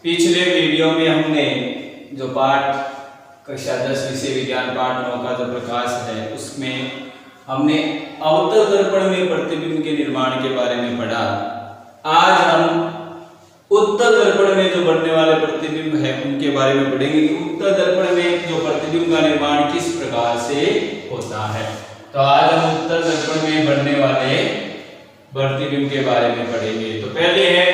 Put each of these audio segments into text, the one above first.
पिछले वीडियो में हमने जो पाठ कक्षा 10 विषय विज्ञान पाठ 9 का जो प्रकाश है उसमें हमने अवतल दर्पण में प्रतिबिंब के निर्माण के बारे में पढ़ा। आज हम उत्तल दर्पण में जो बनने वाले प्रतिबिंब है उनके बारे में पढ़ेंगे कि उत्तल दर्पण में जो प्रतिबिंब का निर्माण किस प्रकार से होता है। तो आज हम उत्तल दर्पण में बनने वाले प्रतिबिंब के बारे में पढ़ेंगे। तो पहले है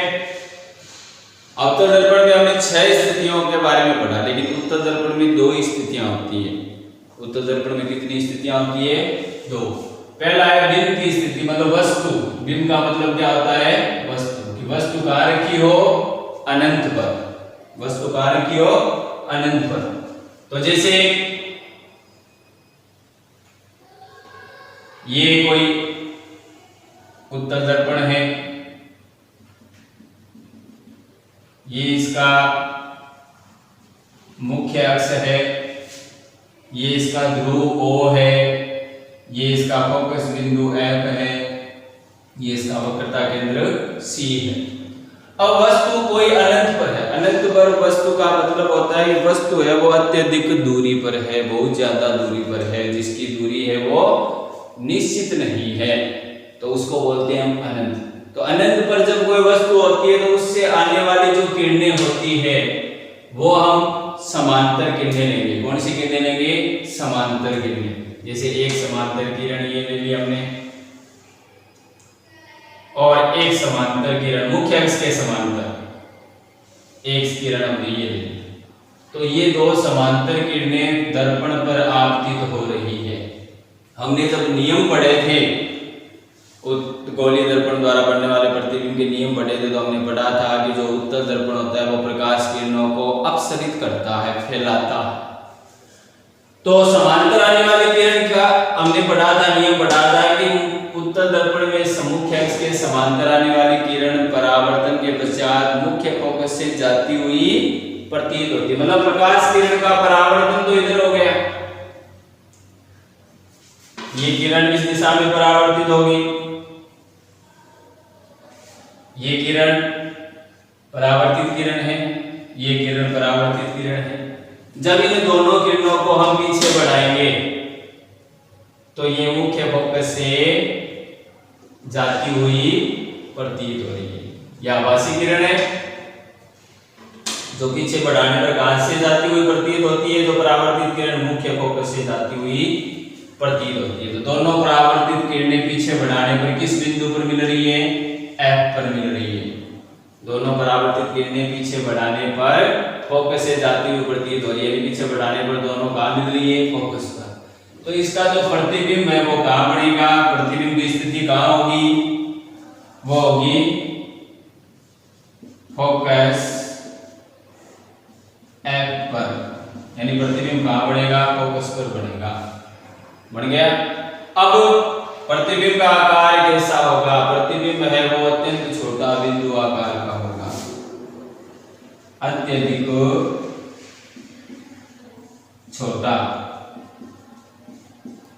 अवतल दर्पण में हमने 6 स्थितियों के बारे में पढ़ा, लेकिन उत्तल दर्पण में 2 स्थितियां होती है। उत्तल दर्पण में कितनी स्थितियां होती है? 2। पहला है बिंब की स्थिति, मतलब वस्तु। बिंब का मतलब क्या होता है? वस्तु। कि वस्तु कहाँ रखी हो? अनंत पर। वस्तु कहाँ रखी हो? अनंत पर। तो जैसे ये कोई उत्तल दर्पण है, ये इसका मुख्य अक्ष है, ये इसका ध्रुव O है, ये इसका फोकस बिंदु F है, ये इसका वक्रता केंद्र C है। अब वस्तु कोई अनंत पर है। अनंत पर वस्तु का मतलब होता है कि वस्तु है वो अत्यधिक दूरी पर है, बहुत ज्यादा दूरी पर है, जिसकी दूरी है वो निश्चित नहीं है, तो उसको बोलते हैं हम अनंत। तो अनंत पर जब कोई वस्तु होती है तो उससे आने वाली जो किरणें होती है वो हम समांतर किरणें लेंगे। कौन सी किरणें लेंगे? समांतर किरणें। जैसे एक समांतर किरण ये ले ली हमने और एक समांतर किरण मुख्य अक्ष के समांतर एक किरण हमने ये ले ली। तो ये 2 समांतर किरणें दर्पण पर आपतित हो रही है। हमने जब नियम पढ़े थे गोलीय दर्पण द्वारा बनने वाले प्रतिबिंब के नियम पढ़े थे, तो हमने पढ़ा था कि जो उत्तल दर्पण होता है वो प्रकाश किरणों को अपसरित करता है, फैलाता है। तो समांतर आने वाले किरण का हमने पढ़ा था, नियम पढ़ा था कि उत्तल दर्पण में मुख्य अक्ष के समांतर आने वाली किरण परावर्तन के पश्चात मुख्य फोकस से जाती हुई प्रतीत होती है। मतलब प्रकाश किरण का परावर्तन तो इधर हो गया, ये किरण इस दिशा में परावर्तित होगी, ये किरण परावर्तित किरण है, ये किरण परावर्तित किरण है। जब इन दोनों किरणों को हम पीछे बढ़ाएंगे तो ये मुख्य फोकस से जाती हुई प्रतीत हो रही है। यह आभासी किरण है जो पीछे बढ़ाने पर कहां से जाती हुई प्रतीत होती है? जो परावर्तित किरण मुख्य फोकस से जाती हुई प्रतीत होती है। तो दोनों परावर्तित किरणें पीछे बढ़ाने पर किस बिंदु पर मिल रही है? F पर मिल रही है। दोनों परावर्तित किरणें पीछे बढ़ाने पर फोकस से जाती हुई प्रतीत हो रही है। पीछे बढ़ाने पर दोनों कहां मिल रही है? फोकस पर। तो इसका जो प्रतिबिंब है वो कहां बनेगा? प्रतिबिंब की स्थिति कहां होगी? वो होगी फोकस F पर। यानी प्रतिबिंब कहां बनेगा? फोकस पर बनेगा। बन गया। अब प्रतिबिंब का आकार कैसा होगा? प्रतिबिंब है वो अत्यंत छोटा बिंदु आकार का होगा, अत्यधिक छोटा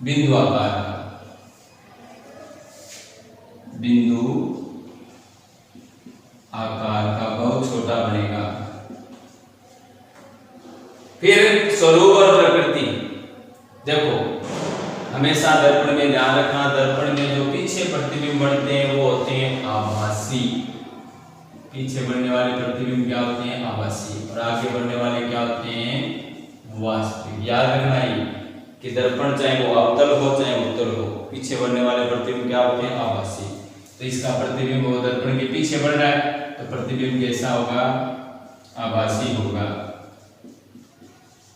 बिंदु आकार का। बिंदु आकार का बहुत छोटा बनेगा। फिर स्वरूप और प्रकृति देखो, हमेशा दर्पण में ध्यान रखना, दर्पण में जो पीछे प्रतिबिंब बनते हैं वो होते हैं आभासी। पीछे बनने वाले प्रतिबिंब क्या होते हैं? आभासी। और आगे बनने वाले क्या होते हैं? वास्तविक। याद रखना ही कि दर्पण चाहे वो अवतल हो चाहे उत्तल हो, पीछे बनने वाले प्रतिबिंब क्या होते हैं? आभासी। तो इसका प्रतिबिंब वो दर्पण के पीछे बन रहा है तो प्रतिबिंब कैसा होगा? आभासी होगा।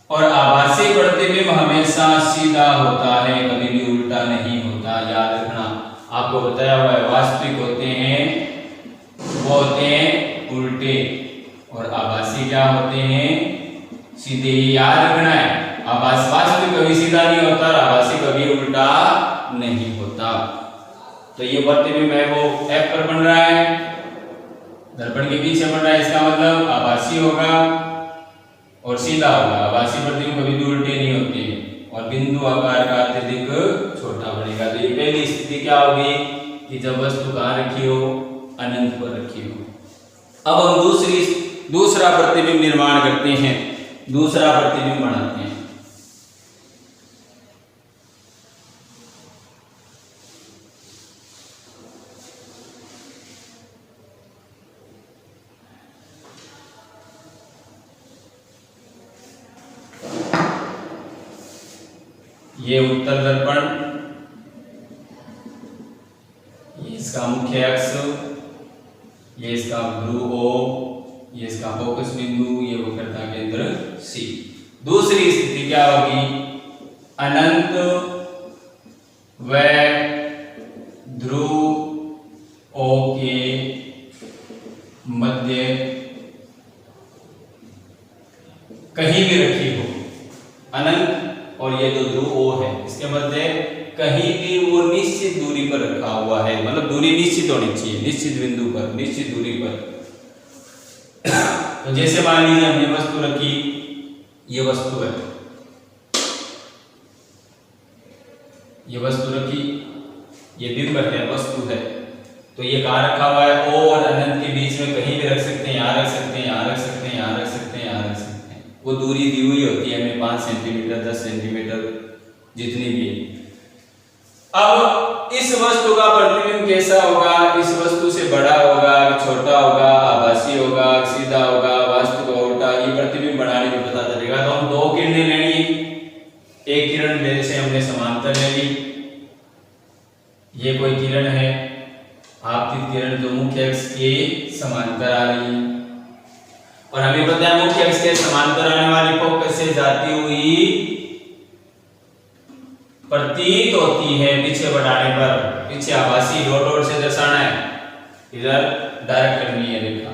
और आभासी प्रतिबिंब हमेशा सीधा होता है, कभी भी उल्टा नहीं होता। याद रखना, आपको बताया हुआ है वास्तविक होते हैं वो होते हैं उल्टे, और आभासी क्या होते हैं? सीधे। याद रखना है, आभासी वास्तविक कभी सीधा नहीं होता और आभासी कभी उल्टा नहीं होता। तो ये प्रतिबिंब है वो F पर बन रहा है, दर्पण के पीछे बन रहा है, इसका मतलब आभासी होगा और सीधा होगा। आभासी प्रतिबिंब कभी भी उल्टे नहीं होते और बिंदु आकार का अत्यधिक छोटा बनेगा। तो ये पहली स्थिति क्या होगी कि जब वस्तु कहाँ रखी हो? अनंत पर रखी हो। अब हम दूसरी दूसरा प्रतिबिंब निर्माण करते हैं, दूसरा प्रतिबिंब बनाते हैं। ये उत्तल दर्पण, ये इसका मुख्य अक्ष, ये इसका ध्रुव O, ये इसका फोकस बिंदु, ये वक्रता केंद्र C। दूसरी स्थिति क्या होगी? अनंत व ध्रुव O के मध्य कहीं भी रखी हो, अनंत और ये जो ध्रुव O है इसके मध्य कहीं भी वो निश्चित दूरी पर रखा हुआ है, मतलब दूरी निश्चित होनी चाहिए, निश्चित बिंदु पर, निश्चित दूरी पर। तो जैसे मान लीजिए हमने वस्तु रखी, ये वस्तु है, ये वस्तु रखी, ये बिंब है, वस्तु है, तो ये कहाँ रखा हुआ है? O और अनंत के बीच में कहीं भी रख सकते हैं, यहाँ रख सकते हैं, यहाँ रख सकते हैं, यहाँ रख सकते हैं, यहाँ रख सकते हैं। वो दूरी दी हुई होती है हमें 5 सेंटीमीटर, 10 सेंटीमीटर, जितनी भी है। अब इस वस्तु का प्रतिबिंब कैसा होगा? इस वस्तु से बड़ा होगा, छोटा होगा, आभासी होगा, सीधा होगा, वास्तविक होगा, उल्टा, ये प्रतिबिंब बनाने में पता चलेगा। तो हम दो किरणें लेंगे, एक किरण जैसे हमने समांतर ले ली, ये कोई किरण है, आपतित किरण जो मुख्य अक्ष के समांतर आ रही है, और हमें पता है मुख्य अक्ष के समांतर आने वाली फोकस से जाती हुई प्रतीत होती है पीछे बढ़ाने पर, पीछे आभासी डॉट से दर्शाना है, इधर डायरेक्ट करनी है रेखा।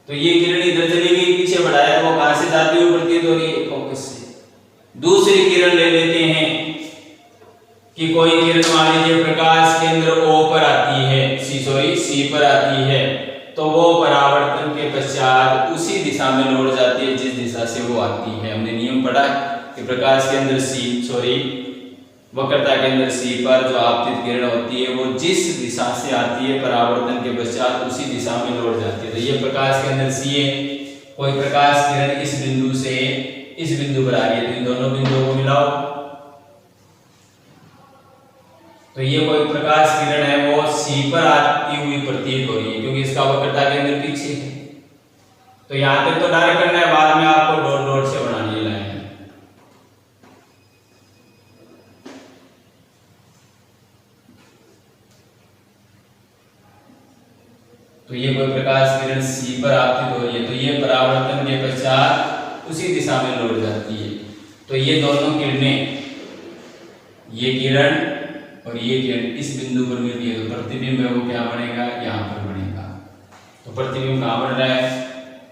तो ये किरण इधर चली गई, पीछे बढ़ाया तो वो कहां से जाती हुई प्रतीत हो रही है? फोकस से। दूसरी किरण ले लेते हैं कि कोई किरण मान लीजिए प्रकाश केंद्र O पर आती है, C पर आती है, तो वो परावर्तन के पश्चात उसी दिशा में लौट जाती है जिस दिशा से वो आती है। हमने नियम पढ़ा कि प्रकाश केंद्र वक्रता केंद्र C पर जो आपतित किरण होती है वो जिस दिशा से आती है परावर्तन के पश्चात उसी दिशा में लौट जाती है। तो ये प्रकाश केंद्र C है, कोई प्रकाश किरण इस बिंदु से इस बिंदु पर आ रही है, तो इन दोनों बिंदुओं को मिलाओ, तो ये कोई प्रकाश किरण है वो C पर आती हुई प्रतीत हो रही है क्योंकि इसका वक्रता केंद्र पीछे है। तो यहां तक तो डायरेक्ट करना है, बाद में आपको डॉट डॉट से बनानी है लाइन। तो ये कोई प्रकाश किरण C पर आपतित हो रही है, तो ये परावर्तन के पश्चात उसी दिशा में लौट जाती है। तो ये दोनों किरणें, ये किरण और ये किरण इस बिंदु पर मिलती है, तो प्रतिबिंब है वो क्या बनेगा? यहाँ पर बनेगा। तो प्रतिबिंब कहाँ बन रहा है?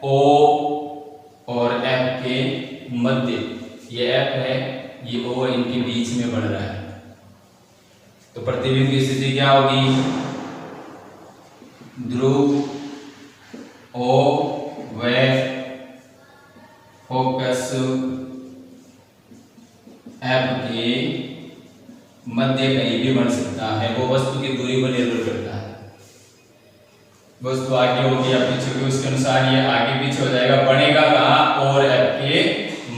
O और F के मध्य, ये F है, ये O इनके बीच में बन रहा है। तो प्रतिबिंब की स्थिति क्या होगी? ध्रुव O व फोकस F के मध्य कहीं भी बन सकता है, वो वस्तु की दूरी पर निर्भर करता है। वस्तु आगे होगी या पीछे होगी उसके अनुसार ये आगे पीछे हो जाएगा। बनेगा कहाँ? और F के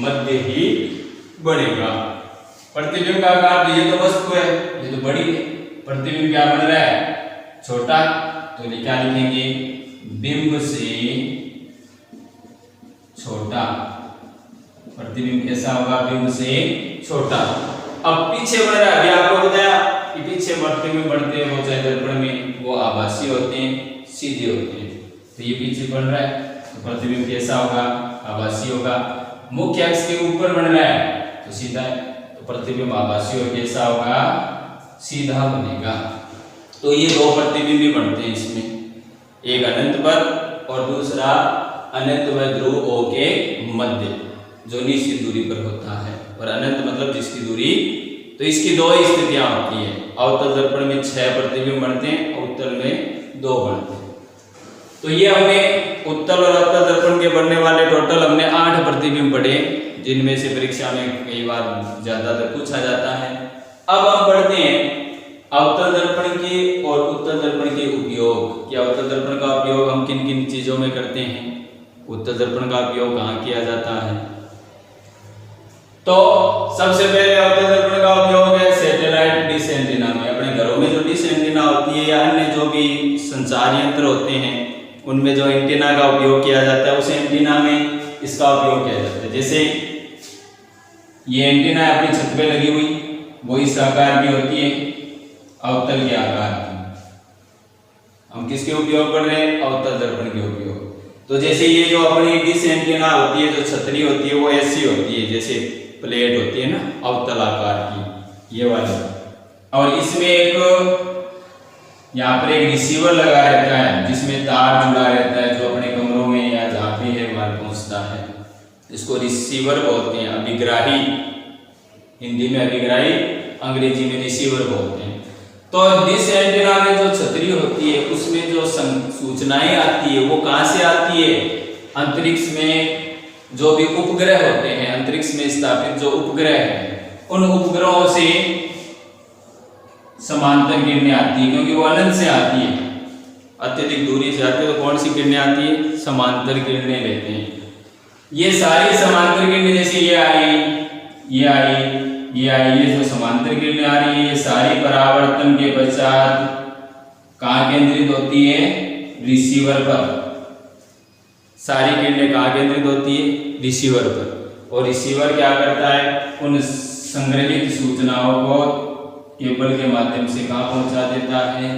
मध्य ही बनेगा। प्रतिबिंब का आकार, ये तो वस्तु है, ये तो बड़ी है, प्रतिबिंब क्या बन रहा है? छोटा। तो क्या लिखेंगे? बिंब से छोटा। प्रतिबिंब कैसा होगा? बिंब से छोटा। अब पीछे बढ़ रहा है, अभी आपको बताया कि पीछे प्रतिबिंब बढ़ते हैं वो चाहे दर्पण में वो आभासी होते हैं, सीधे होते हैं। तो ये पीछे बढ़ रहा है तो प्रतिबिंब कैसा होगा? आभासी होगा। मुख्य अक्ष के ऊपर बन रहा है तो सीधा है, तो प्रतिबिंब आभासी और कैसा होगा? सीधा बनेगा। तो ये दो प्रतिबिंब भी बनते हैं इसमें, एक अनंत पर और दूसरा अनंत व ध्रुव O के मध्य जो निश्चित दूरी पर होता है। और अनंत मतलब जिसकी दूरी, तो इसकी दो ही स्थितियां होती है। अवतल दर्पण में 6 प्रतिबिंब बनते हैं और उत्तल में 2 बनते हैं। तो ये हमने उत्तल और अवतल दर्पण के बनने वाले टोटल हमने 8 प्रतिबिंब पढ़े, जिनमें से परीक्षा में कई बार ज्यादातर पूछा जाता है। अब हम पढ़ते हैं अवतल दर्पण के और उत्तल दर्पण के उपयोग। कि अवतल दर्पण का उपयोग हम किन किन चीजों में करते हैं, उत्तल दर्पण का उपयोग कहाँ किया जाता है? तो सबसे पहले अवतल दर्पण का उपयोग है सैटेलाइट डिश एंटीना में। अपने घरों में जो डिश एंटीना होती है या अन्य जो भी संचार यंत्र होते हैं उनमें जो एंटीना का उपयोग किया जाता है, उस एंटीना में इसका उपयोग किया जाता है। जैसे ये एंटीना अपनी छत पे लगी हुई, वो इस आकार की होती है, अवतल के आकार की। हम किसके उपयोग कर रहे हैं? अवतल दर्पण के उपयोग। तो जैसे ये जो अपनी डिश एंटीना होती है, जो छतरी होती है, वो ऐसी होती है जैसे प्लेट होती है ना, अवतल आकार की, ये वाली। और इसमें एक यहाँ पर एक रिसीवर लगा रहता है जिसमें तार जुड़ा रहता है, जो अपने कमरों में या जहाँ भी है वहां पहुंचता है। इसको रिसीवर बोलते हैं। अभिग्राही, हिंदी में अभिग्राही, अंग्रेजी में रिसीवर बोलते हैं। तो डिश एंटीना में जो छतरी होती है उसमें जो सूचनाएं आती है वो कहाँ से आती है? अंतरिक्ष में जो भी उपग्रह होते हैं, अंतरिक्ष में स्थापित जो उपग्रह हैं, उन उपग्रहों से समांतर किरणें आती है, क्योंकि वो अनंत से आती है, अत्यधिक दूरी से आती है। तो कौन सी किरणें आती है? समांतर किरणें लेते हैं। ये सारी समांतर किरणें, जैसे ये आई, ये आई, ये आई, ये जो समांतर किरणें आ रही है, ये सारी परावर्तन के पश्चात कहाँ केंद्रित होती है? रिसीवर पर। सारी किरणें कहाँ केंद्रित होती है? रिसीवर पर। और रिसीवर क्या करता है? उन संग्रहित सूचनाओं को केबल के माध्यम से कहाँ पहुंचा देता है?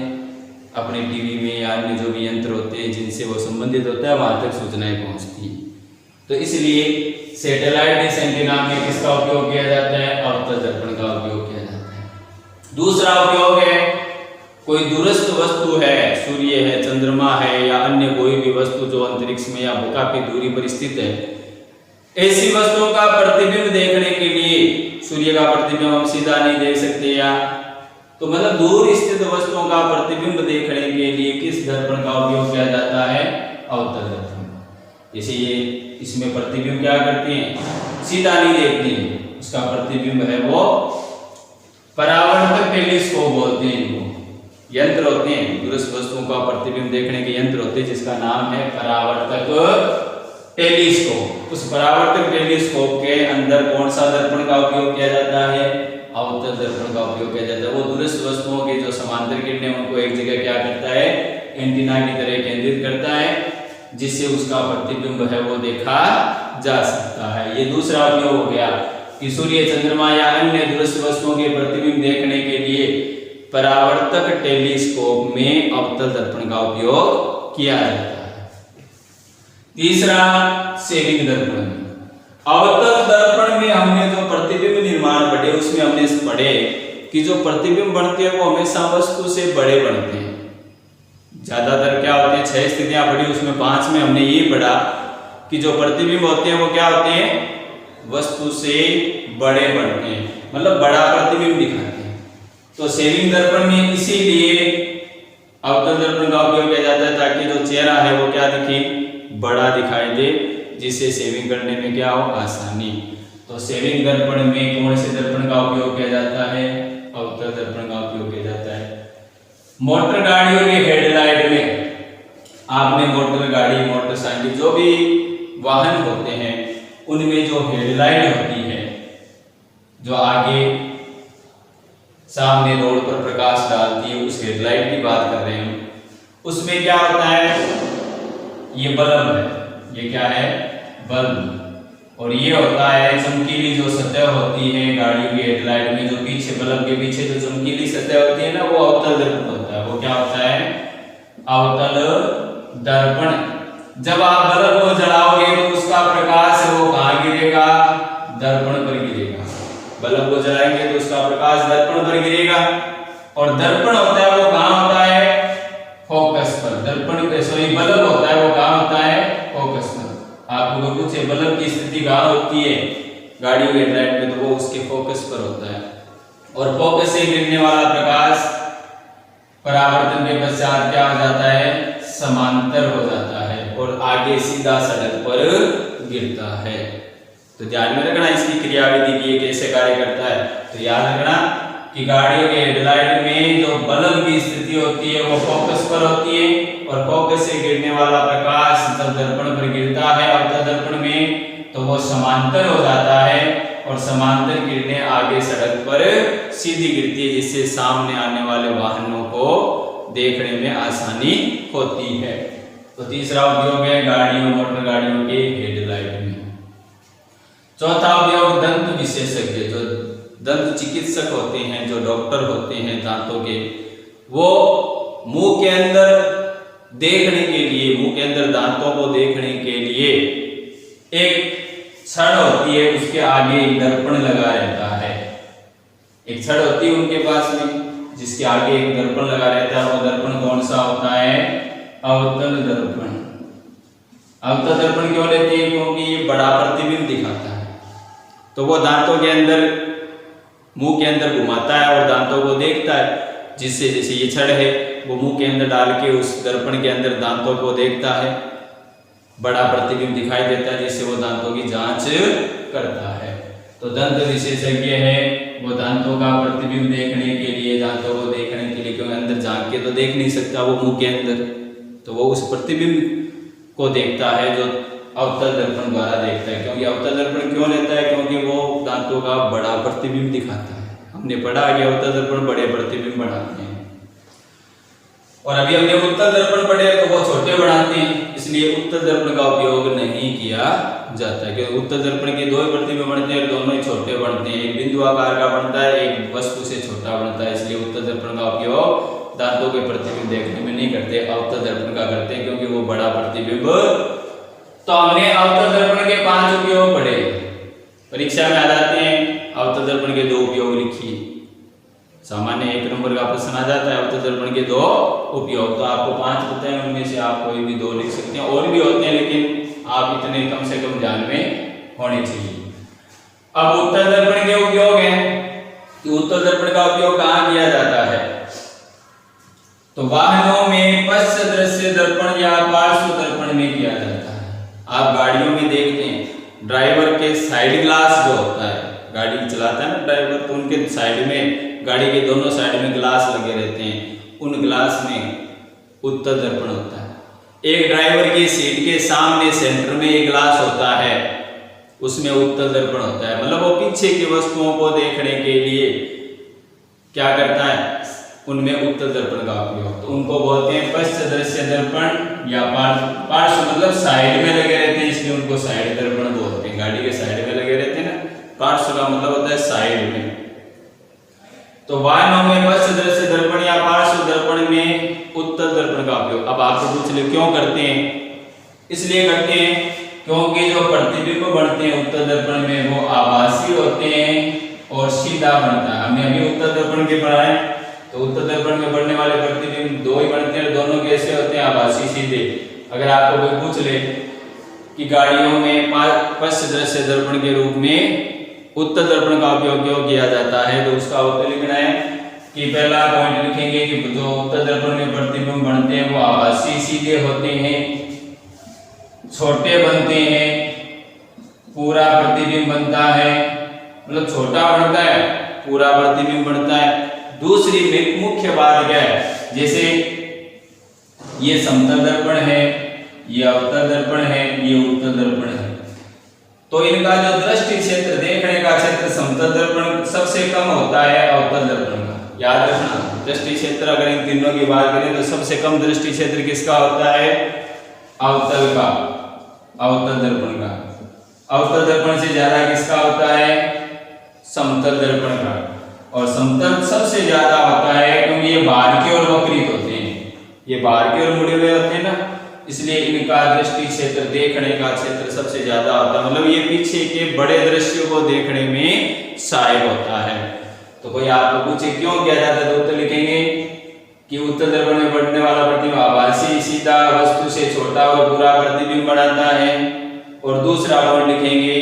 अपने टीवी में या अन्य जो भी यंत्र होते हैं जिनसे वो संबंधित होता है, वहां तक सूचनाएं पहुंचती है। तो इसलिए सैटेलाइट डिश एंटीना में किसका उपयोग किया जाता है? अवतल दर्पण का उपयोग किया जाता है। दूसरा उपयोग है, कोई दूरस्थ वस्तु है, सूर्य है, चंद्रमा है या अन्य कोई भी वस्तु जो अंतरिक्ष में या काफी दूरी पर स्थित है, ऐसी वस्तुओं का प्रतिबिंब देखने के लिए, सूर्य का प्रतिबिंब हम सीधा नहीं देख सकते, या तो मतलब दूर स्थित वस्तुओं का प्रतिबिंब देखने के लिए किस दर्पण का उपयोग किया जाता है? अवतल दर्पण। जैसे ये इसमें प्रतिबिंब क्या करते हैं? सीधा नहीं देखते हैं, उसका प्रतिबिंब है वो परावर्तक टेलीस्कोप बोलते हैं। इनको यंत्र होते हैं, दूरस्थ वस्तुओं का प्रतिबिंब देखने के यंत्र होते हैं, जिसका नाम है परावर्तक टेलीस्कोप। उस परावर्तक टेलीस्कोप के अंदर कौन सा दर्पण का उपयोग किया जाता है? अवतल दर्पण का उपयोग किया जाता है। वो दूरस्थ वस्तुओं की जो समांतर किरणें उनको एक जगह क्या करता है? एंटीना की तरह केंद्रित करता है, जिससे उसका प्रतिबिंब है वो देखा जा सकता है। ये दूसरा उपयोग हो गया कि सूर्य, चंद्रमा या अन्य दूरस्थ वस्तुओं के प्रतिबिंब देखने के लिए परावर्तक टेलीस्कोप में अवतल दर्पण का उपयोग किया जाता है। तीसरा, सेविंग दर्पण। अवतल दर्पण में हमने जो प्रतिबिंब निर्माण पढ़े, उसमें हमने पढ़े कि जो प्रतिबिंब बनते हैं वो हमेशा वस्तु से बड़े बनते हैं। ज्यादातर क्या होते हैं? 6 स्थितियां पढ़ी, उसमें 5 में हमने ये पढ़ा कि जो प्रतिबिंब होते हैं वो क्या होते हैं? वस्तु से बड़े बनते हैं, मतलब बड़ा प्रतिबिंब दिखाते हैं। तो सेविंग दर्पण में इसीलिए अवतल दर्पण का उपयोग किया जाता है, ताकि जो चेहरा है वो क्या दिखे? बड़ा दिखाई दे, जिससे सेविंग करने में क्या हो? आसानी। तो सेविंग दर्पण में कौन से दर्पण का उपयोग किया जाता है? अवतल दर्पण का उपयोग किया जाता है। मोटर गाड़ियों के हेडलाइट में, आपने मोटर गाड़ी, मोटरसाइकिल, जो भी वाहन होते हैं, उनमें जो हेडलाइट होती है, जो आगे सामने रोड पर प्रकाश डालती है, उस हेडलाइट की बात कर रहे हैं। उसमें क्या होता है? ये बल्ब है, ये क्या है? बल्ब। और ये होता है चमकीली जो सतह होती है गाड़ियों की हेडलाइट में, जो पीछे बल्ब के पीछे जो चमकीली सतह होती है ना, वो अवतल दर्पण होता है। वो क्या होता है? अवतल दर्पण। जब आप बल्ब को जलाओगे तो उसका प्रकाश वो कहाँ गिरेगा? दर्पण पर गिरेगा। बल्ब को जलाएंगे तो उसका प्रकाश दर्पण पर गिरेगा। और दर्पण होता है वो कहाँ होता है? फोकस पर। दर्पण बल्ब होता है वो कहाँ होता है? फोकस पर। आपको पूछे बल्ब की स्थिति कहाँ होती है गाड़ियों के हेडलाइट में, तो वो उसके फोकस पर होता है। और फोकस से गिरने वाला प्रकाश परावर्तन के पश्चात क्या हो जाता है? समांतर हो जाता है और आगे सीधा सड़क पर गिरता है। तो ध्यान में रखना इसकी क्रियाविधि की कैसे कार्य करता है। तो याद रखना कि गाड़ियों के हेडलाइट में जो बल्ब की स्थिति होती है वो फोकस पर होती है, और फोकस से गिरने वाला प्रकाश जब दर्पण पर गिरता है अवतल दर्पण में तो वो समांतर हो जाता है, और समांतर किरणें आगे सड़क पर सीधी गिरती है, जिससे सामने आने वाले वाहनों को देखने में आसानी होती है। तो तीसरा उपयोग है गाड़ियों मोटर गाड़ियों के हेडलाइट में। चौथा उपयोग दंत विशेषज्ञ, जो दंत चिकित्सक होते हैं, जो डॉक्टर होते हैं दांतों के, वो मुंह के अंदर देखने के लिए, मुंह के अंदर दांतों को देखने के लिए एक छड़ होती है, उसके आगे एक दर्पण लगा रहता है। एक छड़ होती है उनके पास में जिसके आगे एक दर्पण लगा रहता है। वो दर्पण कौन सा होता है? अवतल दर्पण। अवतल दर्पण क्यों लेते हैं? क्योंकि ये बड़ा प्रतिबिंब दिखाता है। तो वो दांतों के अंदर, मुंह के अंदर घुमाता है और दांतों को देखता है, जिससे जैसे ये छड़ है वो मुंह के अंदर डाल के उस दर्पण के अंदर दांतों को देखता है, बड़ा प्रतिबिंब दिखाई देता है, जिससे वो दांतों की जांच करता है। तो दंत विशेषज्ञ है वो दांतों का प्रतिबिंब देखने के लिए, दांतों को देखने के लिए, क्योंकि अंदर झांक के तो देख नहीं सकता वो मुंह के अंदर, तो वो उस प्रतिबिंब को देखता है जो अवतल दर्पण द्वारा देखता है। क्योंकि अवतल दर्पण क्यों लेता है? क्योंकि वो दांतों का बड़ा प्रतिबिंब दिखाता है। हमने पढ़ा कि अवतल दर्पण बड़े प्रतिबिंब बनाते हैं, और अभी हमने उत्तल दर्पण पढ़े तो वो छोटे बनाते हैं, इसलिए उत्तल दर्पण का उपयोग नहीं किया जाता है। क्योंकि उत्तल दर्पण के दो ही प्रतिबिंब बनते हैं, दोनों ही छोटे बनते हैं, एक बिंदु आकार का बनता है, एक वस्तु से छोटा बनता है, इसलिए उत्तल दर्पण का उपयोग दांतों के प्रतिबिंब देखने में नहीं करते, अवतल दर्पण का करते हैं, क्योंकि वो बड़ा प्रतिबिंब। तो हमने अवतल दर्पण के 5 उपयोग पढ़े, परीक्षा में आ जाते हैं। अवतल दर्पण के 2 उपयोग लिखिए, सामान्य 1 नंबर का प्रश्न आ जाता है अवतल दर्पण के 2 उपयोग। तो आपको 5 पता है, उनमें से आप कोई भी 2 लिख सकते हैं, और भी होते हैं लेकिन आप इतने कम से कम ध्यान में होने चाहिए। अब उत्तल दर्पण के उपयोग हैं कि उत्तल दर्पण का उपयोग कहाँ किया जाता है? तो वाहनों में पश्च दृश्य दर्पण या पार्श्व दर्पण में किया जाता है। आप गाड़ियों में देखते हैं ड्राइवर के साइड ग्लास जो होता है, गाड़ी चलाता है ना ड्राइवर, तो उनके साइड में, गाड़ी के दोनों साइड में ग्लास लगे रहते हैं, उन ग्लास में उत्तल दर्पण होता है। एक ड्राइवर की सीट के सामने सेंटर में एक ग्लास होता है, उसमें उत्तल दर्पण होता है। मतलब वो पीछे की वस्तुओं को देखने के लिए क्या करता है? उनमें उत्तल दर्पण का उपयोग। तो उनको बोलते हैं पश्च दृश्य दर्पण या पार्श्व, मतलब साइड में लगे रहते हैं, इसलिए उनको साइड दर्पण बोलते हैं। गाड़ी के साइड में लगे रहते हैं ना, पार्श्व का मतलब होता है साइड में। तो वाहनों में पश्च दृश्य दर्पण या पार्श्व दर्पण में उत्तल दर्पण का उपयोग। अब आपको पूछ ले क्यों करते हैं? इसलिए करते हैं क्योंकि जो प्रतिबिंब बनते हैं उत्तल दर्पण में वो आभासी होते हैं और सीधा बनता है। हमने अभी उत्तल दर्पण के पढ़ा है, तो उत्तल दर्पण में बनने वाले प्रतिबिंब 2 ही बनते हैं, दोनों कैसे होते हैं? आभासी, सीधे। अगर आपको कोई पूछ ले कि गाड़ियों में पश्च दृश्य दर्पण के रूप में उत्तल दर्पण का उपयोग क्यों किया जाता है, तो उसका उत्तर लिखना है कि पहला पॉइंट लिखेंगे कि जो उत्तल दर्पण में प्रतिबिंब बनते हैं वो आभासी, सीधे होते हैं, छोटे बनते हैं, पूरा प्रतिबिंब बनता है, मतलब छोटा बनता है, पूरा प्रतिबिंब बनता है। दूसरी मुख्य बात क्या है? जैसे ये समतल दर्पण है, ये अवतल दर्पण है, ये उत्तल दर्पण है, तो इनका जो दृष्टि क्षेत्र, देखने का क्षेत्र समतल दर्पण सबसे कम होता है अवतल दर्पण का। याद रखना, दृष्टि क्षेत्र अगर इन तीनों की बात करें तो सबसे कम दृष्टि क्षेत्र किसका होता है? अवतल का, अवतल दर्पण का। अवतल दर्पण से ज्यादा किसका होता है? समतल दर्पण का। और समतल सबसे ज्यादा होता है क्योंकि ये बाहर की ओर वक्रित होते हैं, ये बाहर की ओर मुड़े हुए होते हैं ना, इसलिए इनका दृष्टि क्षेत्र, देखने का क्षेत्र सबसे ज्यादा होता है। मतलब ये पीछे के बड़े दृश्यों को देखने में सहायक होता है। तो कोई आपको पूछे क्यों किया जाता है, तो उत्तर लिखेंगे कि उत्तल दर्पण में बढ़ने वाला प्रतिबिंब आभासी, सीधा, वस्तु से छोटा और पूरा प्रतिबिंब बनाता है। और दूसरा पॉइंट लिखेंगे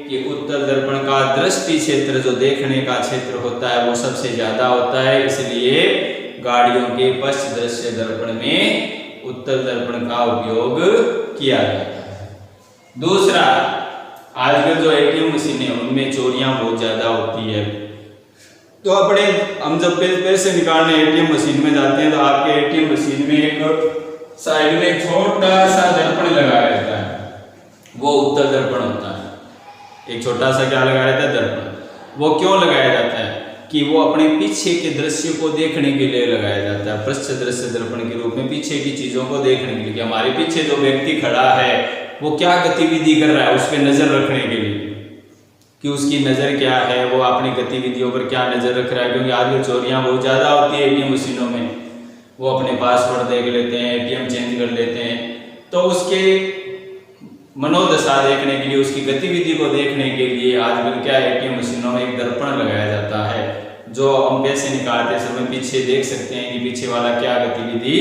कि उत्तल दर्पण का दृष्टि क्षेत्र, जो देखने का क्षेत्र होता है, वो सबसे ज्यादा होता है, इसलिए गाड़ियों के पश्च दृश्य दर्पण में उत्तल दर्पण का उपयोग किया जाता है। दूसरा, आजकल जो एटीएम मशीनें उनमें चोरियां बहुत ज्यादा होती है, तो अपने हम जब पैसे निकालने एटीएम मशीन में जाते हैं तो आपके एटीएम मशीन में एक साइड में एक छोटा सा दर्पण लगाया रहता है, वो उत्तल दर्पण होता है। एक छोटा सा क्या लगाया रहता है? दर्पण। वो क्यों लगाया जाता है? कि वो अपने पीछे के दृश्य को देखने के लिए लगाया जाता है, पृष्ठ दृश्य दर्पण के रूप में पीछे की चीजों को देखने के लिए, कि हमारे पीछे जो व्यक्ति खड़ा है वो क्या गतिविधि कर रहा है, उस पर नजर रखने के लिए कि उसकी नज़र क्या है, वो अपनी गतिविधियों पर क्या नज़र रख रहा है। क्योंकि आजकल चोरियां बहुत ज़्यादा होती है एटीएम मशीनों में, वो अपने पासवर्ड देख लेते हैं, एटीएम चेंज कर लेते हैं। तो उसके मनोदशा देखने के लिए, उसकी गतिविधि को देखने के लिए आजकल क्या एटीएम मशीनों में एक दर्पण लगाया जाता है, जो हम पैसे निकालते समय पीछे देख सकते हैं कि पीछे वाला क्या गतिविधि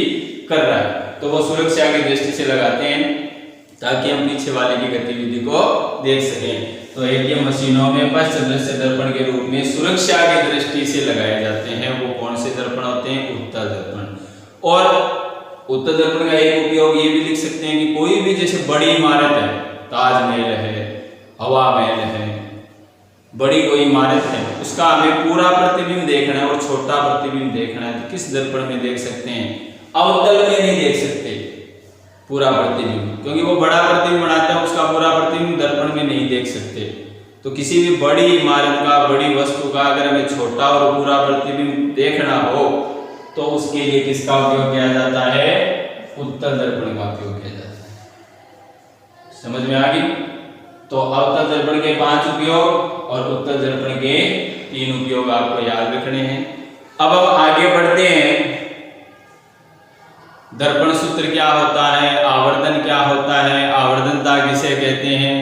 कर रहा है। तो वो सुरक्षा की दृष्टि से लगाते हैं ताकि हम पीछे वाले की गतिविधि को देख सकें। तो एटीएम मशीनों में पृष्ठ दृश्य दर्पण के रूप में सुरक्षा की दृष्टि से लगाए जाते हैं। वो कौन से दर्पण होते हैं? उत्तल दर्पण। और उत्तल दर्पण का एक उपयोग ये भी लिख सकते हैं कि कोई भी जैसे बड़ी इमारत है, ताजमहल है, हवा महल है, बड़ी कोई इमारत है, उसका हमें पूरा प्रतिबिंब देखना है और छोटा प्रतिबिंब देखना है तो किस दर्पण में देख सकते हैं? अवतल में नहीं देख सकते पूरा प्रतिबिंब, क्योंकि वो बड़ा प्रतिबिंब बनाता है, उसका पूरा प्रतिबिंब दर्पण में नहीं देख सकते। तो किसी भी बड़ी इमारत का, बड़ी वस्तु का अगर हमें छोटा और पूरा प्रतिबिंब देखना हो तो उसके लिए किसका उपयोग किया जाता है? उत्तल दर्पण का उपयोग किया जाता है। समझ में आ गई? तो अवतल दर्पण के 5 उपयोग और उत्तल दर्पण के 3 उपयोग आपको याद रखने हैं। अब आगे बढ़ते हैं। दर्पण सूत्र क्या होता है? आवर्धन क्या होता है? आवर्धनता किसे कहते हैं?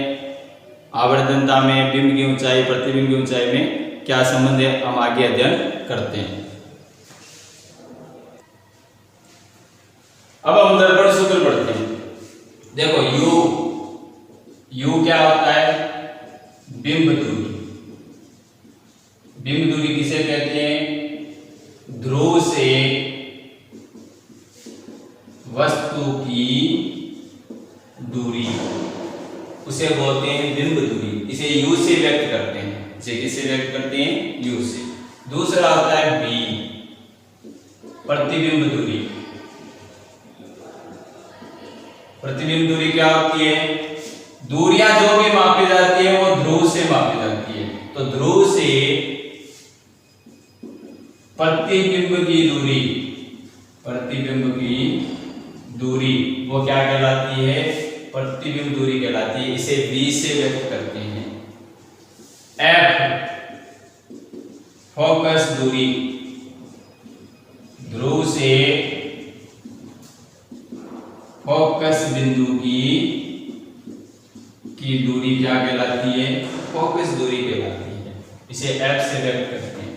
आवर्धनता में बिंब की ऊंचाई प्रतिबिंब की ऊंचाई में क्या संबंध है, हम आगे अध्ययन करते हैं। अब हम दर्पण सूत्र पढ़ते हैं। देखो यू क्या होता है? बिंब दूरी। बिंब दूरी किसे कहते हैं? ध्रुव से वस्तु की दूरी, उसे बोलते हैं बिंब दूरी। इसे यू से व्यक्त करते हैं। इसे किससे व्यक्त करते हैं? यू से। दूसरा होता है बी, प्रतिबिंब दूरी। प्रतिबिंब दूरी क्या होती है? दूरियां जो भी मापी जाती है वो ध्रुव से मापी जाती है। तो ध्रुव से प्रतिबिंब की दूरी, प्रतिबिंब की दूरी वो क्या कहलाती है? प्रतिबिंब दूरी कहलाती है। इसे बी से व्यक्त करते हैं। एफ फोकस दूरी, ध्रुव से फोकस बिंदु की दूरी क्या कहलाती है? फोकस दूरी कहलाती है। इसे एफ से व्यक्त करते हैं।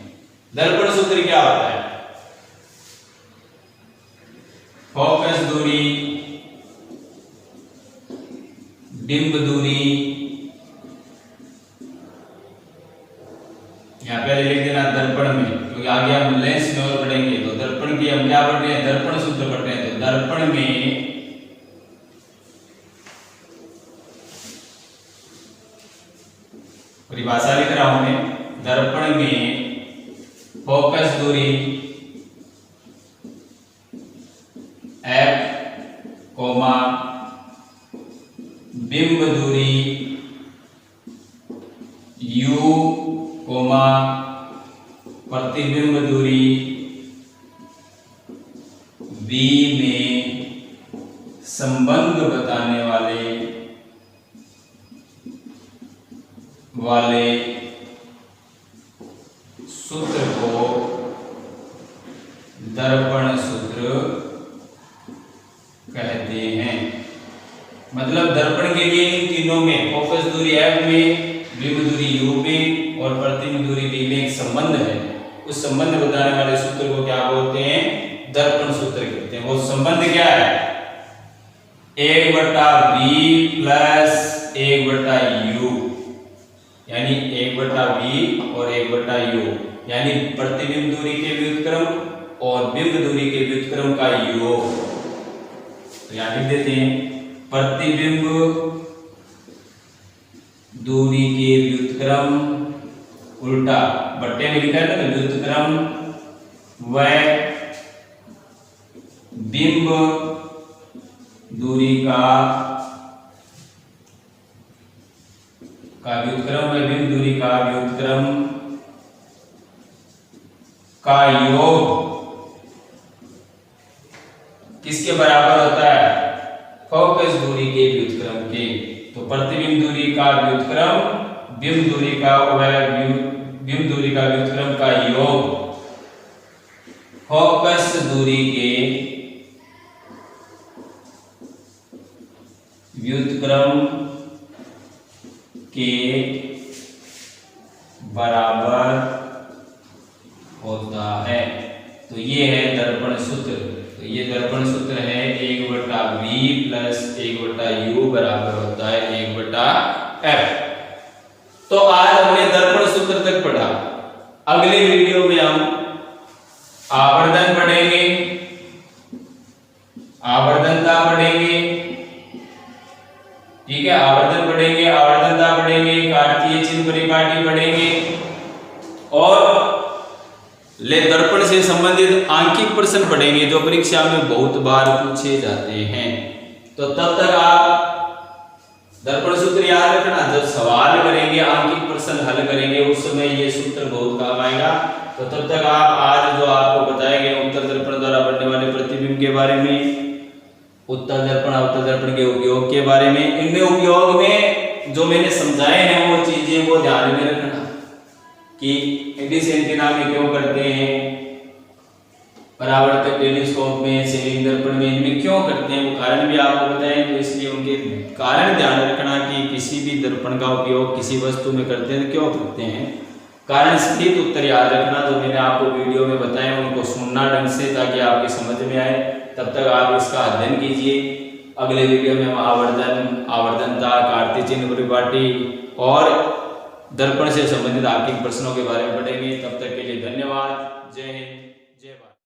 दर्पण सूत्र क्या होता है? फोकस दूरी, बिंब दूरी, यहां पे लिख देना दर्पण में, क्योंकि आगे हम लेंस में और पढ़ेंगे। तो दर्पण की हम क्या पढ़ रहे हैं? दर्पण सूत्र पढ़ रहे हैं। तो दर्पण में परिभाषा लिख रहा हूं मैं। दर्पण में फोकस दूरी एफ कोमा बिंब दूरी यू कोमा प्रतिबिंब दूरी बी में संबंध बताने वाले सूत्र को दर्पण सूत्र कहते हैं। मतलब दर्पण के लिए इन तीनों में, फोकस दूरी एफ में, बिंब दूरी यू में और प्रतिबिंब दूरी बी में एक संबंध है। उस संबंध बताने वाले सूत्र को क्या बोलते हैं? दर्पण सूत्र कहते हैं। वो संबंध क्या है? 1/b प्लस 1/u, यानी 1/b और 1/u, यानी प्रतिबिंब दूरी के व्युत्क्रम और बिंब दूरी के व्युत्क्रम का योग। तो यहां लिख देते हैं प्रतिबिंब दूरी के व्युत्क्रम उल्टा बट्टे में लिखा है ना, तो व्युत्क्रम व बिंब दूरी का व्युत्क्रम व बिंब दूरी का व्युत्क्रम का योग किसके बराबर होता है? फोकस दूरी के व्युत्क्रम के। तो प्रतिबिंब दूरी का व्युत्क्रम बिंब दूरी का बिंब दूरी का व्युत्क्रम का योग फोकस दूरी के व्युत्क्रम के बराबर होता है। तो ये है दर्पण सूत्र। तो ये दर्पण सूत्र है 1/v प्लस 1/u बराबर होता है 1/f। तो आज हमने दर्पण सूत्र तक पढ़ा। अगले वीडियो में हम आवर्धन पढ़ेंगे, आवर्धनता पढ़ेंगे, ठीक है, आवर्धन पढ़ेंगे, आवर्धनता पढ़ेंगे, कार्तीय चिन्ह परिपाटी पढ़ेंगे और दर्पण से संबंधित आंकिक प्रश्न पढ़ेंगे जो परीक्षा में बहुत बार पूछे जाते हैं। तो तब तक आप दर्पण सूत्र याद रखना, जब सवाल करेंगे, आंकिक प्रश्न हल करेंगे, उस समय ये सूत्र बहुत काम आएगा। तो तब तक आप आज जो आपको बताए गए उत्तर दर्पण द्वारा बनने वाले प्रतिबिंब के बारे में, उत्तर दर्पण अवतल दर्पण के उपयोग के बारे में, इनमें उपयोग में जो मैंने समझाए हैं वो चीजें वो ध्यान में रखना कि डिश एंटीना में क्यों करते हैं, परावर्तक टेलीस्कोप में, सेलिंग दर्पण में, इनमें क्यों करते हैं, वो कारण भी आपको बताएं। तो इसलिए उनके कारण ध्यान रखना कि किसी भी दर्पण का उपयोग किसी वस्तु में करते हैं क्यों करते हैं, कारण सहित उत्तर याद रखना। जो मैंने आपको वीडियो में बताया उनको सुनना ढंग से ताकि आपकी समझ में आए। तब तक आप इसका अध्ययन कीजिए। अगले वीडियो में हम आवर्धन, आवर्धनता, कार्तीय चिन्ह परिपाटी और दर्पण से संबंधित आंकिक प्रश्नों के बारे में पढ़ेंगे। तब तक के लिए धन्यवाद। जय हिंद, जय भारत।